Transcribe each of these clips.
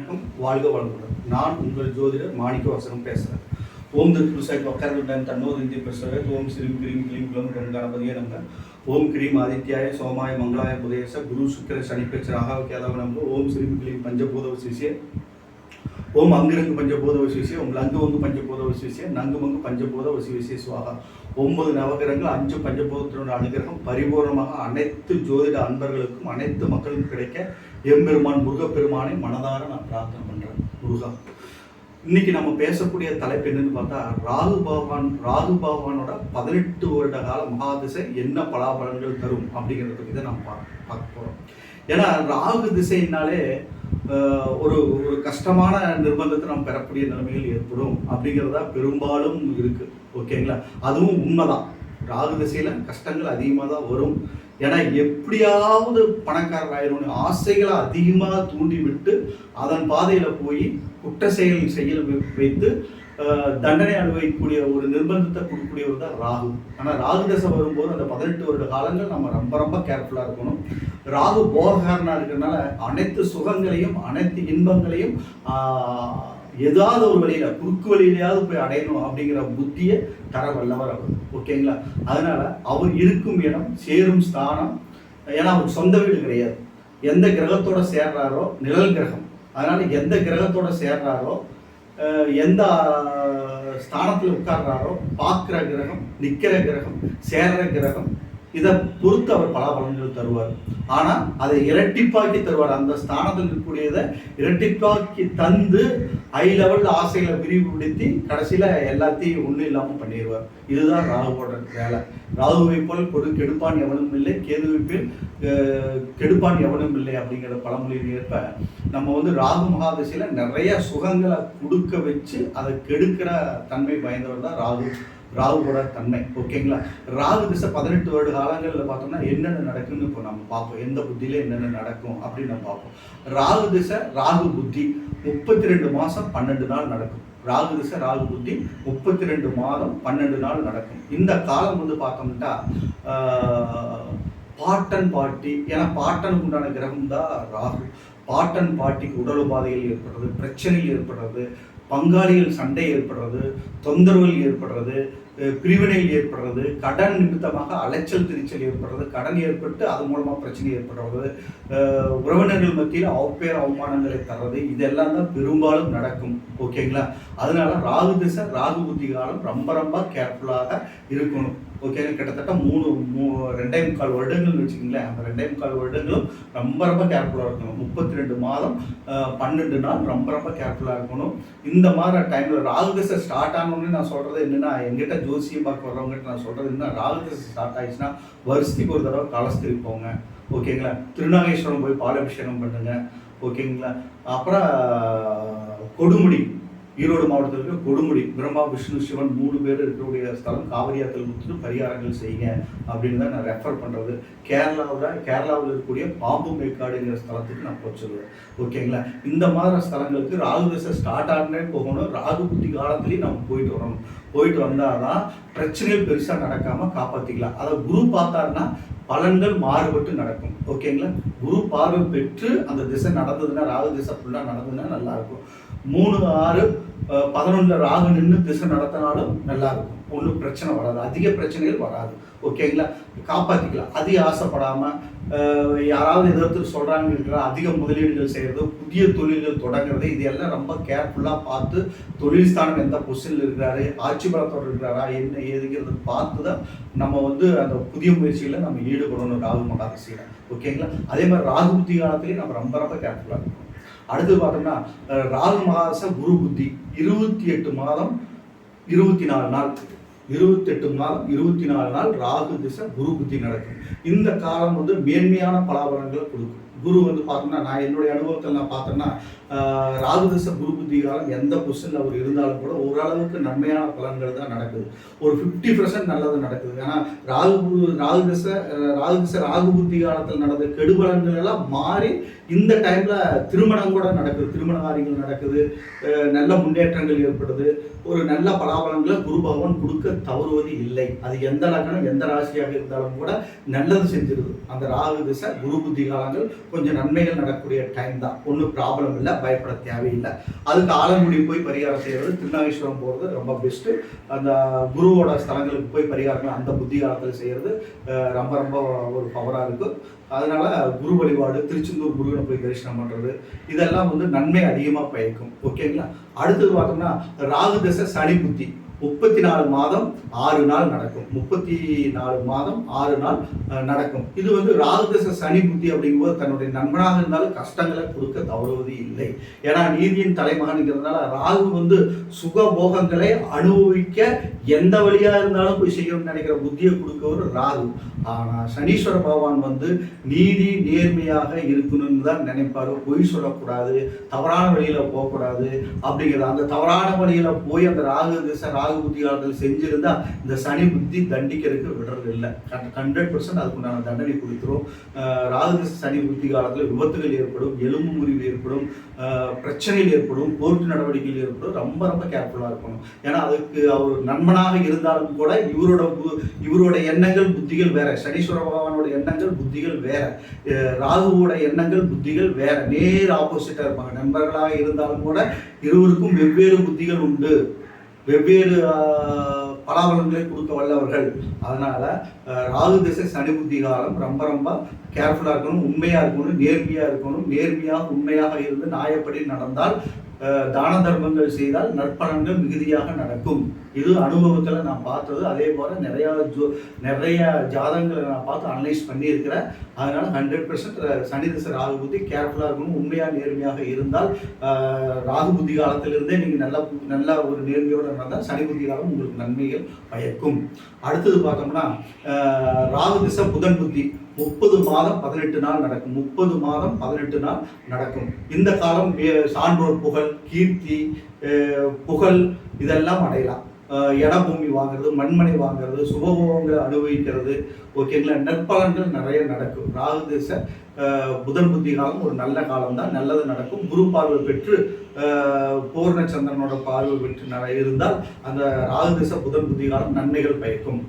வணக்கம், வாழ்க வளமுடன். நான் உங்கள் ஜோதிடர் மாணிக்கவாசகம் பேசுகிறேன். ஓம் தத்புருஷாய் வக்கரதுண்டன் தன்னோர் இந்திய பிரசவே ஓம் ஸ்ரீம் கிரீம் கிளீம் குலம் கணபதியே நமக. ஓம் கிரீம் ஆதித்யாய சோமாய மங்களாய புதேச குரு சுக்கிர சனிப்பெச்ச ராகவ கேதவ நமக. ஓம் ஸ்ரீம் கிளீம் பஞ்சபூத விசேஷே ஓம் அங்கிரங்கு பஞ்சபூத விசேஷே ஓம் லங்கு வங்கு பஞ்சபூத விசேஷே நங்கு மங்கு பஞ்சபூத விசேஷவாக 9 நவகிரகங்கள் 5 பஞ்சபூதத்தினோட அனுகிரகம் பரிபூர்ணமாக அனைத்து ஜோதிட அன்பர்களுக்கும் அனைத்து மக்களுக்கும் கிடைக்க எம்பெருமான் முருகப்பெருமானை மனதார நான் பிரார்த்தனை பண்றேன். முருகா, இன்னைக்கு நம்ம பேசக்கூடிய தலைப்பு என்னன்னு பார்த்தா ராகு பகவானோட 18 வருட கால மகாதிசை என்ன பலாபலன்கள் தரும் அப்படிங்கிறத பற்றி தான் நம்ம பார்க்க போறோம். ஏன்னா ராகு திசைனாலே ஒரு ஒரு கஷ்டமான நிர்பந்தத்தை நம்ம பெறக்கூடிய நிலைமைகள் ஏற்படும் அப்படிங்கிறதா பெரும்பாலும் இருக்கு. ஓகேங்களா? அதுவும் உண்மைதான். ராகு திசையில கஷ்டங்கள் அதிகமாக தான் வரும். ஏன்னா எப்படியாவது பணக்காரர் ஆயிரும் ஆசைகளை அதிகமாக தூண்டி விட்டு அதன் பாதையில போய் குற்ற செயல் வைத்து தண்டனை அனுபவிக்கக்கூடிய ஒரு நிர்பந்தத்தை கொடுக்கக்கூடியவர் தான் ராகு. ஆனால் ராகு தசை வரும்போது அந்த 18 வருட காலங்கள் நம்ம ரொம்ப ரொம்ப கேர்ஃபுல்லாக இருக்கணும். ராகு போகக்காரனாக இருக்கிறதுனால அனைத்து சுகங்களையும் அனைத்து இன்பங்களையும் ஏதாவது ஒரு வழியில குறுக்கு வழியிலையாவது போய் அடையணும் அப்படிங்கிற புத்தியை தர வல்லவர் அவர். ஓகேங்களா? அதனால அவர் இருக்கும் இடம் சேரும் ஸ்தானம். ஏன்னா அவருக்கு சொந்த வீடு கிடையாது. எந்த கிரகத்தோட சேர்றாரோ நிழல் கிரகம். அதனால எந்த கிரகத்தோட சேர்றாரோ எந்த ஸ்தானத்தில் உட்கார்றாரோ பார்க்குற கிரகம் நிற்கிற கிரகம் சேர்ற கிரகம் இதை பொறுத்து அவர் பலாபலன்கள் தருவார். ஆனால் அதை இரட்டிப்பாக்கி தருவார். அந்த ஸ்தானத்தில் இருக்கக்கூடியதை இரட்டிப்பாக்கி தந்து ஹை லெவலில் ஆசைகளை விரிவுபடுத்தி கடைசியில் எல்லாத்தையும் ஒன்றும் இல்லாமல் பண்ணிடுவார். இதுதான் ராகுவோட வேலை. ராகுவை போல் கெடுப்பான் எவனும் இல்லை, கேதுவை போல் கெடுப்பான் எவனும் இல்லை அப்படிங்கிற பழமொழியில் ஏற்ப நம்ம ராகு மகாதசையில் நிறைய சுகங்களை கொடுக்க வச்சு அதை கெடுக்கிற தன்மை பயந்தவர் தான் ராகுவோட தன்மை. ஓகேங்களா? ராகு திசை 18 வருட காலங்களில் பார்த்தோம்னா என்னென்ன நடக்குன்னு இப்போ நம்ம பார்ப்போம். எந்த புத்தியில என்னென்ன நடக்கும் அப்படின்னு நம்ம பார்ப்போம். ராகு திசை ராகு புத்தி 32 மாதம் 12 நாள் நடக்கும். ராகு திசை ராகு புத்தி 32 மாதம் 12 நாள் நடக்கும். இந்த காலம் பார்த்தோம்னா பாட்டன் பாட்டி, ஏன்னா பாட்டனுக்கு உண்டான கிரகம் தான் ராகு. பாட்டன் பாட்டிக்கு உடல் உபாதைகள் ஏற்படுறது, பிரச்சனைகள் ஏற்படுறது, பங்காளிகள் சண்டை ஏற்படுறது, தொந்தரவுகள் ஏற்படுறது, பிரிவினைகள் ஏற்படுறது, கடன் நிமித்தமாக அலைச்சல் திரிச்சல் ஏற்படுறது, கடன் ஏற்பட்டு அது மூலமாக பிரச்சனை ஏற்படுறது, உறவினர்கள் மத்தியில் அவப்பேர் அவமானங்களை தர்றது, இதெல்லாம் தான் பெரும்பாலும் நடக்கும். ஓகேங்களா? அதனால ராகு திசை ராகு புத்தி காலம் ரொம்ப ரொம்ப கேர்ஃபுல்லாக இருக்கணும். ஓகேங்க? கிட்டத்தட்ட 2.25 வருடங்கள்னு வச்சுக்கோங்களேன். அந்த 2.25 வருடங்களும் ரொம்ப ரொம்ப கேர்ஃபுல்லாக இருக்கணும். 32 மாதம் 12 நாள் ரொம்ப ரொம்ப கேர்ஃபுல்லாக இருக்கணும். இந்த மாதிரி டைமில் ராகு திசை ஸ்டார்ட் ஆனோன்னு நான் சொல்கிறது என்னென்னா, எங்கிட்ட ஜோசியம் பார்க்க வர்றவங்ககிட்ட நான் சொல்கிறது என்ன, ராகு திசை ஸ்டார்ட் ஆயிடுச்சுன்னா வருஷத்துக்கு ஒரு தடவை காலஸ்திரி போங்க. ஓகேங்களா? திருநாகேஸ்வரம் போய் பாலாபிஷேகம் பண்ணுங்க. ஓகேங்களா? அப்புறம் கொடுமுடி, ஈரோடு மாவட்டத்தில் இருக்க கொடுமுடி, பிரம்மா விஷ்ணு சிவன் 3 பேர் இருக்கக்கூடிய ஸ்தலம் காவிரி ஆற்றில் ஊற்றிட்டு பரிகாரங்கள் செய்யுங்க அப்படின்னு தான் நான் ரெஃபர் பண்ணுறது. கேரளாவில் இருக்கக்கூடிய பாம்பு மேற்காடுங்கிற ஸ்தலத்துக்கு நான் போய் சொல்லுவேன். ஓகேங்களா? இந்த மாதிரி ஸ்தலங்களுக்கு ராகு திசை ஸ்டார்ட் ஆனே போகணும். ராகு புத்தி காலத்துலேயும் நம்ம போயிட்டு வரணும். போயிட்டு வந்தால் தான் பிரச்சனைகள் பெருசாக நடக்காமல் காப்பாற்றிக்கலாம். அதை குரு பார்த்தாருன்னா பலன்கள் மாறுபட்டு நடக்கும். ஓகேங்களா? குரு பார்வை பெற்று அந்த திசை நடந்ததுன்னா, ராகு திசை ஃபுல்லாக நடந்ததுன்னா நல்லா இருக்கும். 3, 6, 11 ராகு நின்று திசை நடத்தினாலும் நல்லா இருக்கும். ஒன்றும் பிரச்சனை வராது, அதிக பிரச்சனைகள் வராது. ஓகேங்களா? காப்பாற்றிக்கலாம். அதிக ஆசைப்படாமல் யாராவது எதிர்த்து சொல்கிறாங்க அதிக முதலீடுகள் செய்கிறது, புதிய தொழில்கள் தொடங்குறது, இது எல்லாம் ரொம்ப கேர்ஃபுல்லாக பார்த்து தொழில் ஸ்தானம் எந்த பொசிஷனில் இருக்கிறாரு, ஆட்சி பலத்தோடு இருக்கிறாரா, என்ன ஏதுங்கிறத பார்த்து தான் நம்ம அந்த புதிய முயற்சிகளில் நம்ம ஈடுபடணும் ராகு மகாதசையில். ஓகேங்களா? அதே மாதிரி ராகு புத்தி காலத்துலேயும் நம்ம ரொம்ப ரொம்ப கேர்ஃபுல்லாக இருக்கணும். அடுத்து பார்த்தோம்னா ராகு மகாதசை குரு புத்தி 28 மாதம் 24 நாள் 28 மாதம் 24 நாள் ராகு திசை குரு புத்தி நடக்கும். இந்த காலம் மேன்மையான பலாபலன்களை கொடுக்கும். குரு பார்த்தோம்னா நான் என்னுடைய அனுபவத்தில் நான் பார்த்தேன்னா ராகு திசை குரு புத்தி காலம் எந்த பொசிஷனில் அவர் இருந்தாலும் கூட ஓரளவுக்கு நன்மையான பலன்கள் தான் நடக்குது. ஒரு 50% நல்லது நடக்குது. ஏன்னா ராகு திசை ராகு புத்தி காலத்தில் நடந்த கெடுபலன்கள் எல்லாம் மாறி இந்த டைமில் திருமணம் கூட நடக்குது, திருமண காரியங்கள் நடக்குது, நல்ல முன்னேற்றங்கள் ஏற்படுது, ஒரு நல்ல பலாபலங்களை குரு பகவான் கொடுக்க தவறுவது இல்லை. அது எந்த லக்னம் எந்த ராசியாக இருந்தாலும் கூட நல்லது செஞ்சிருது. அந்த ராகு திசை குரு புத்தி காலங்கள் கொஞ்சம் நன்மைகள் நடக்கக்கூடிய டைம் தான், ஒன்றும் ப்ராப்ளம் இல்லை, பயப்பட தேவையில்லை. அதுக்கு ஆலங்குடி போய் பரிகாரம் செய்கிறது, திருநாகேஸ்வரம் போகிறது ரொம்ப பெஸ்ட்டு. அந்த குருவோட ஸ்தலங்களுக்கு போய் பரிகாரங்கள் அந்த புத்தி காலத்தில் செய்கிறது ரொம்ப ரொம்ப ஒரு பவராக இருக்கும். அதனால குரு வழிபாடு, திருச்செந்தூர் முருகனை போய் தரிசனம் பண்ணுறது, இதெல்லாம் வந்து நன்மை அதிகமாக பயக்கும். ஓகேங்களா? அடுத்தது பார்த்தோம்னா ராகு தசை சனி புத்தி 34 மாதம் 6 நாள் நடக்கும். 34 மாதம் 6 நாள் நடக்கும். இது வந்து ராகுதச சனி புத்தி அப்படிங்கும்போது தன்னுடைய நண்பனாக இருந்தாலும் கஷ்டங்களை கொடுக்க தவறுவது இல்லை. ஏன்னா நீதியின் தலைமகன்கிறதுனால ராகு வந்து சுகபோகங்களை அனுபவிக்க எந்த வழியா இருந்தாலும் போய் செய்யணும்னு நினைக்கிற புத்தியை கொடுக்கவர் ராகு. ஆனால் சனீஸ்வர பகவான் வந்து நீதி நேர்மையாக இருக்கணும்னு தான் நினைப்பாரு. பொய் சொல்லக்கூடாது, தவறான வழியில போகக்கூடாது அப்படிங்கிறது. அந்த தவறான வழியில போய் அந்த ராகு திசை ராகு புத்தி காலத்தில் செஞ்சிருந்தா இந்த சனி புத்தி தண்டிக்கிறதுக்கு விடுறது இல்லை. 100% அதுக்குண்டான தண்டனை கொடுத்துரும். ராகு திசை சனி புத்தி காலத்தில் விபத்துகள் ஏற்படும், எலும்பு முறிவு ஏற்படும், பிரச்சனைகள் ஏற்படும், கோர்ட்டு நடவடிக்கைகள் ஏற்படும். ரொம்ப ரொம்ப கேர்ஃபுல்லாக இருக்கணும். ஏன்னா அதுக்கு அவர் நண்பனாக இருந்தாலும் கூட இவரோட எண்ணங்கள் புத்திகள் வேற, சனீஸ்வர பகவானோட எண்ணங்கள் புத்திகள் வேற, ராகுவோட எண்ணங்கள் புத்திகள் வேற, நேர் ஆப்போசிட்டா இருப்பாங்க. நண்பர்களாக இருந்தாலும் கூட இருவருக்கும் வெவ்வேறு புத்திகள் உண்டு, வெவ்வேறு பலாபலன்களை கொடுக்க வல்லவர்கள். அதனால ராகு திசை சனி புத்தி காலம் ரொம்ப ரொம்ப கேர்ஃபுல்லாக இருக்கணும், உண்மையாக இருக்கணும், நேர்மையாக இருக்கணும். நேர்மையாக உண்மையாக இருந்து நியாயப்படி நடந்தால், தான தர்மங்கள் செய்தால் நற்பலன்கள் மிகுதியாக நடக்கும். இது அனுபவத்தில் நான் பார்த்தது. அதே போல் நிறைய ஜாதகங்களை நான் பார்த்து அனலைஸ் பண்ணியிருக்கிறேன். அதனால் 100% சனி திசை ராகு புத்தி கேர்ஃபுல்லாக இருக்கணும். உண்மையாக நேர்மையாக இருந்தால் ராகு புத்தி காலத்திலிருந்தே நீங்கள் நல்ல ஒரு நேர்மையோடு இருந்தால் சனி புத்தி காலம் உங்களுக்கு நன்மைகள் பயக்கும். அடுத்தது பார்த்தோம்னா ராகு திசை புதன் புத்தி 30 மாதம் 18 நாள் நடக்கும். 30 மாதம் 18 நாள் நடக்கும். இந்த காலம் சான்றோர் புகழ், கீர்த்தி, புகழ் இதெல்லாம் அடையலாம். இடபூமி வாங்குறது, மண்மனை வாங்குறது, சுபபோகங்களை அனுபவிக்கிறது. ஓகேங்களா? நற்பலன்கள் நிறைய நடக்கும். ராகு திசை புதன் புத்தி காலம் ஒரு நல்ல காலம் தான், நல்லது நடக்கும். குரு பார்வை பெற்று பூர்ண சந்திரனோட பார்வை பெற்று இருந்தால் அந்த ராகு திசை புதன் புத்தி காலம் நன்மைகள் பயக்கும்.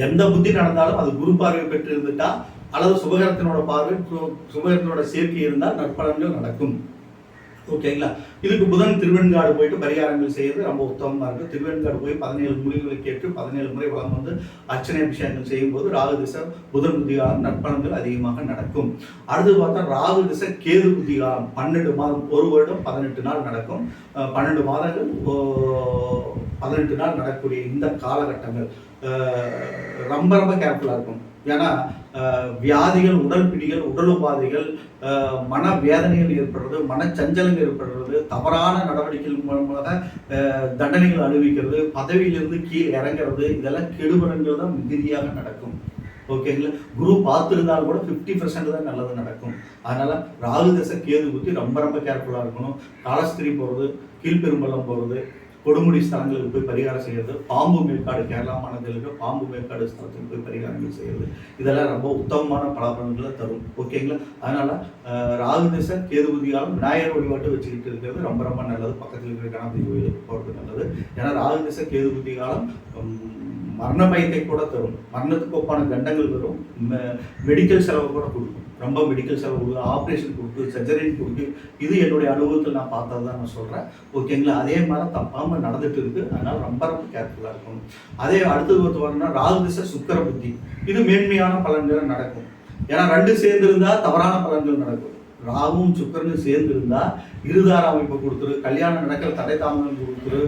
எந்த புத்தி நடந்தாலும் அது குரு பார்வை பெற்று இருந்துட்டா அல்லது சுபகரத்தினோட பார்வை, சுபகரத்தினோட சேர்க்கை இருந்தால் நற்பலன்கள் நடக்கும். ஓகேங்களா? இதுக்கு புதன் திருவெண்காடு போயிட்டு பரிகாரங்கள் செய்யறது ரொம்ப உத்தமமாக இருக்குது. திருவெண்காடு போய் 17 முறைகளை கேட்டு 17 முறை வளம் வந்து அர்ச்சனை அபிஷேகங்கள் செய்யும்போது ராகு திசை புதன் புத்தி காலம் நற்பலன்கள் அதிகமாக நடக்கும். அடுத்து பார்த்தா ராகு திசை கேது புத்தி காலம் 12 மாதம், ஒரு வருடம் 18 நாள் நடக்கும். 12 மாதங்கள் 18 நாள் நடக்கக்கூடிய இந்த காலகட்டங்கள் ரொம்ப ரொம்ப கேர்ஃபுல்லாக இருக்கும். ஏன்னா வியாதிகள், உடல் பிடிகள், உடல் உபாதைகள், மன வேதனைகள் ஏற்படுறது, மனச்சஞ்சலங்கள் ஏற்படுறது, தவறான நடவடிக்கைகள் மூலமாக தண்டனைகள் அனுபவிக்கிறது, பதவியிலிருந்து கீழே இறங்கிறது, இதெல்லாம் கெடுபலன்கள் தான் மிகுதியாக நடக்கும். ஓகேங்களா? குரு பார்த்துருந்தாலும் கூட 50% தான் நல்லது நடக்கும். அதனால ராகு தசை கேது புத்தி ரொம்ப ரொம்ப கேர்ஃபுல்லாக இருக்கணும். காலஸ்திரி போகிறது, கீழ்பெரும்பள்ளம் போகிறது, கொடுமுடி ஸ்தலங்களுக்கு போய் பரிகாரம் செய்கிறது, பாம்பு மேற்காடு கேரளா மாநிலத்தில் பாம்பு மேற்காடு ஸ்தலத்துக்கு போய் பரிகாரங்கள் செய்கிறது, இதெல்லாம் ரொம்ப உத்தமமான பலாபலன்களை தரும். ஓகேங்களா? அதனால ராகு திசை கேது புத்தி காலம் விநாயகர் வழிபாட்டு வச்சுக்கிட்டு இருக்கிறது ரொம்ப ரொம்ப நல்லது. பக்கத்தில் இருக்கிற கணபதி கோயிலுக்கு போகிறது நல்லது. ஏன்னா ராகு திசை கேது புத்தி காலம் மரண பயத்தை கூட தரும், மரணத்துக்கு ஒப்பான கண்டங்கள் வரும், மெடிக்கல் செலவு கூட கொடுக்கும். ரொம்ப மெடிக்கல் செலவு கொடுக்கும், ஆப்ரேஷன் கொடுக்கும், சர்ஜரின்னு கொடுக்கும். இது என்னுடைய அனுபவத்தில் நான் பார்த்தது தான் நான் சொல்கிறேன். ஓகேங்களா? அதே மாதிரி தப்பாமல் நடந்துட்டு இருக்குது. அதனால் ரொம்ப ரொம்ப கேர்ஃபுல்லாக இருக்கணும். அதே அடுத்தது வரணும்னா ராகு திசை சுக்கிர புத்தி, இது மேன்மையான பலன்கள் நடக்கும். ஏன்னா 2 சேர்ந்து இருந்தால் தவறான பலன்கள் நடக்கும். ராகுவும் சுக்கிரனும் சேர்ந்து இருந்தால் இருதார அமைப்பை கொடுத்துரு, கல்யாணம் நடக்கிற தடை தாமதம் கொடுத்துரு,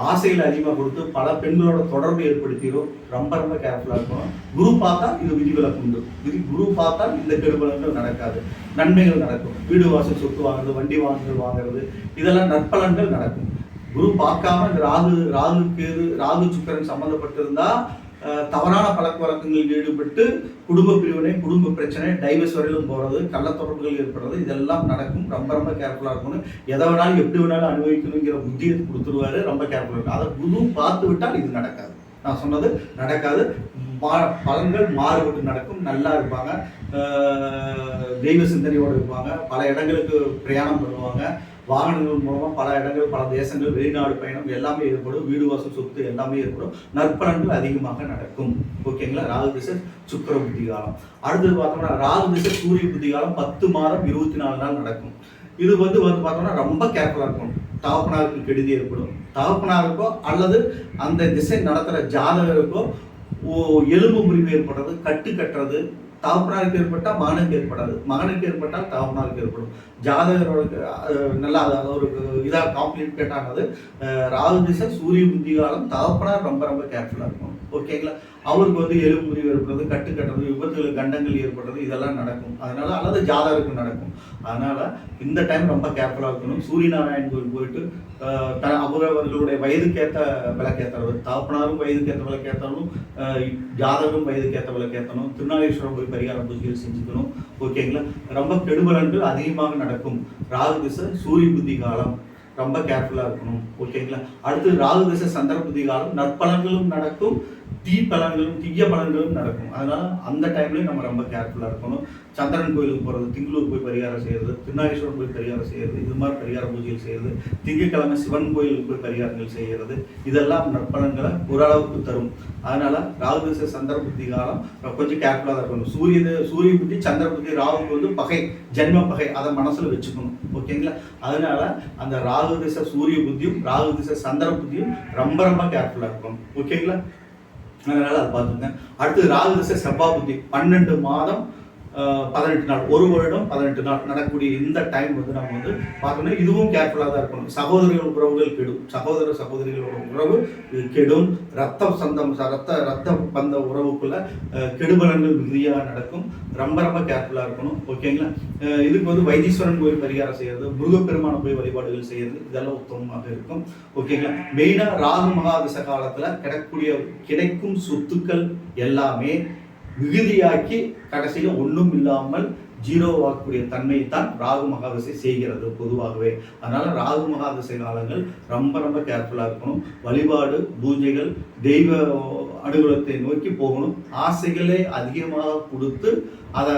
ஆசைகள் அதிகமாக கொடுத்து பல பெண்களோட தொடர்பு ஏற்படுத்திடும். ரொம்ப ரொம்ப கேர்ஃபுல்லாக இருக்கணும். குரு பார்த்தா இது விதிவிலக்கு உண்டு. குரு பார்த்தா இந்த கெடுபலன்கள் நடக்காது, நன்மைகள் நடக்கும். வீடு வாசல் சொத்து வாங்குறது, வண்டி வாங்குறது இதெல்லாம் நற்பலன்கள் நடக்கும். குரு பார்க்காம இந்த ராகு சுக்கிரன் சம்மந்தப்பட்டிருந்தா தவறான பழக்க வழக்கங்களில் ஈடுபட்டு குடும்ப பிரிவினை, குடும்ப பிரச்சனை, டைவர்ஸ் வரையிலும் போகிறது, கள்ள தொடர்புகள் ஏற்படுறது, இதெல்லாம் நடக்கும். ரொம்ப ரொம்ப கேர்ஃபுல்லாக இருக்கணும். எதை வேணாலும் எப்படி வேணாலும் அனுபவிக்கணுங்கிற புத்தியை கொடுத்துருவாரு. ரொம்ப கேர்ஃபுல்லாக இருக்கும். அதை குரு பார்த்து விட்டால் இது நடக்காது. நான் சொன்னது நடக்காது. பலன்கள் மாறுபட்டு நடக்கும். நல்லா இருப்பாங்க, தெய்வ சிந்தனையோடு இருப்பாங்க, பல இடங்களுக்கு பிரயாணம் பண்ணுவாங்க, வாகனங்கள் மூலமாக பல இடங்கள், பல தேசங்கள், வெளிநாடு பயணம் எல்லாமே ஏற்படும். வீடு வாசல், சொத்து எல்லாமே ஏற்படும். நற்பலன்கள் அதிகமாக நடக்கும். ஓகேங்களா? ராகு திசை சுக்கிர புத்தி காலம். அடுத்தது பார்த்தோம்னா ராகு திசை சூரிய புத்தி காலம் 10 மாதம் 24 நாள் நடக்கும். இது வந்து பார்த்தோம்னா ரொம்ப கேர்ஃபுல்லாக இருக்கும். தகப்பனாருக்கு கெடுதி ஏற்படும். தகப்பனாருக்கோ அல்லது அந்த திசை நடத்துகிற ஜாதகருக்கோ எலும்பு முறிவு ஏற்படுறது, கட்டு கட்டுறது, தகப்பனாருக்கு ஏற்பட்டால் மகனுக்கு ஏற்படாது, மகனுக்கு ஏற்பட்டால் தகப்பனாருக்கு ஏற்படும். ஜாதகரோட நல்லா ஒரு இதாக காம்ப்ளிகேட்டானது. ராகு திசை சூரிய புத்தி காலம் தகப்பனார் ரொம்ப ரொம்ப கேர்ஃபுல்லாக இருக்கும். ஓகேங்களா? அவருக்கு வந்து எலும்பு முறிவு ஏற்படுறது, கட்டு கட்டுறது, விபத்துகள், கண்டங்கள் ஏற்படுறது இதெல்லாம் நடக்கும். அதனால அல்லது ஜாதகருக்கு நடக்கும். அதனால இந்த டைம் ரொம்ப கேர்ஃபுல்லாக இருக்கணும். சூரியநாராயணன் கோயில் போயிட்டு அவர்களுடைய வயதுக்கேற்ற விளக்கேற்றுறது, தகப்பனாரும் வயதுக்கேற்ற விளக்கேற்றணும், ஜாதகரும் வயதுக்கேற்ற விளக்கேற்றணும், திருநாகேஸ்வரம் போய் பரிகார பூஜைகள் செஞ்சுக்கணும். ஓகேங்களா? ரொம்ப கெடுபலன்கள் அதிகமாக நடக்கும். ராகு திசை சூரிய புத்தி காலம் ரொம்ப கேர்ஃபுல்லாக இருக்கணும். ஓகேங்களா? அடுத்து ராகு திசை சந்திர புத்தி காலம் நற்பலன்களும் நடக்கும், தீய பலன்களும் நடக்கும். அதனால அந்த டைம்லயும் நம்ம ரொம்ப கேர்ஃபுல்லாக இருக்கணும். சந்திரன் கோயிலுக்கு போகிறது, திங்களூர் போய் பரிகாரம் செய்கிறது, திருநாகேஸ்வரம் போய் பரிகாரம் செய்கிறது, இது மாதிரி பரிகார பூஜைகள் செய்கிறது, திங்கட்கிழமை சிவன் கோயிலுக்கு போய் பரிகாரங்கள் செய்கிறது, இதெல்லாம் நற்பலன்களை ஓரளவுக்கு தரும். அதனால ராகு திசை சந்திர புத்தி காலம் கொஞ்சம் கேர்ஃபுல்லாக தான் இருக்கணும். சூரிய புத்தி சந்திர புத்தி ராகுக்கு வந்து பகை, ஜென்ம பகை, அதை மனசுல வச்சுக்கணும். ஓகேங்களா? அதனால அந்த ராகு திசை சூரிய புத்தியும் ராகு திசை சந்திர புத்தியும் ரொம்ப ரொம்ப கேர்ஃபுல்லாக இருக்கணும். ஓகேங்களா? அதனால அதை பார்த்துங்க. அடுத்து ராகு திசை செவ்வாய் புத்தி 12 மாதம் 18 நாள், 1 வருடம் 18 நாள் நடக்கக்கூடிய இந்த டைம் வந்து நம்ம வந்து பார்த்தோம்னா இதுவும் கேர்ஃபுல்லாக தான் இருக்கணும். சகோதரிகள் உறவுகள் கெடும், சகோதரிகளோட உறவு கெடும், ரத்த பந்த உறவுக்குள்ள கெடுபலன்கள் மிகுதியாக நடக்கும். ரொம்ப ரொம்ப கேர்ஃபுல்லாக இருக்கணும். ஓகேங்களா? இதுக்கு வந்து வைத்தீஸ்வரன் கோயில் பரிகாரம் செய்யறது, முருகப்பெருமான போய் வழிபாடுகள் செய்யறது இதெல்லாம் உத்தமமாக இருக்கும். ஓகேங்களா? மெயினாக ராகு மகாதிச காலத்தில் கிடைக்கும் சொத்துக்கள் எல்லாமே மிகுதியாக்கி கடைசியில் ஒன்றும் இல்லாமல் ஜீரோவாக்கக்கூடிய தன்மை தான் ராகு மகாதிசை செய்கிறது பொதுவாகவே. அதனால ராகு மகாதிசை காலங்கள் ரொம்ப ரொம்ப கேர்ஃபுல்லாக இருக்கணும். வழிபாடு, பூஜைகள், தெய்வ அனுகூலத்தை நோக்கி போகணும். ஆசைகளே அதிகமாக கொடுத்து அதை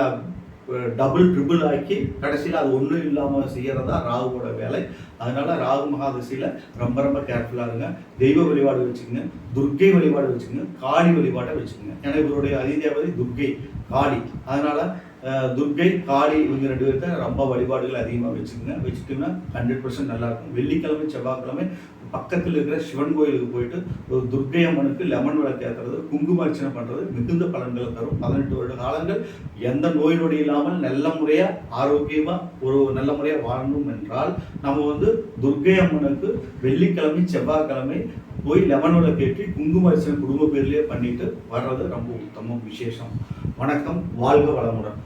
டபுள் ட்ரிபிள் ஆக்கி கடைசியில் அது ஒன்றும் இல்லாமல் செய்யறதா ராகுவோட வேலை. அதனால ராகு மகாதிசையில் ரொம்ப ரொம்ப கேர்ஃபுல்லாக இருங்க. தெய்வ வழிபாடு வச்சுக்கோங்க, துர்க்கை வழிபாடு வச்சுக்கோங்க, காளி வழிபாட்டை வச்சுக்கோங்க. ஏன்னா இவருடைய அதிதேவதை துர்க்கை, காளி. அதனால துர்க்கை, காளி இவங்க 2 பேர்த்த ரொம்ப வழிபாடுகள் அதிகமாக வச்சுட்டோம்னா 100% நல்லா இருக்கும். வெள்ளிக்கிழமை, செவ்வாய்க்கிழமை பக்கத்தில் இருக்கிற சிவன் கோயிலுக்கு போயிட்டு ஒரு துர்க்கை அம்மனுக்கு லெமன் விளக்கு ஏற்றுறது, குங்கும அர்ச்சனை பண்ணுறது மிகுந்த பலன்களை தரும். 18 வருட காலங்கள் எந்த நோய் நொடி இல்லாமல் நல்ல முறையாக ஆரோக்கியமாக நல்ல முறையாக வாழணும் என்றால் நம்ம வந்து துர்க்கை அம்மனுக்கு வெள்ளிக்கிழமை, செவ்வாய்க்கிழமை போய் லெமன் விளக்கு ஏற்றி குங்கும அர்ச்சனை குடும்ப பேர்லேயே பண்ணிட்டு வர்றது ரொம்ப உத்தமம், விசேஷம். வணக்கம், வாழ்க வளமுடன்.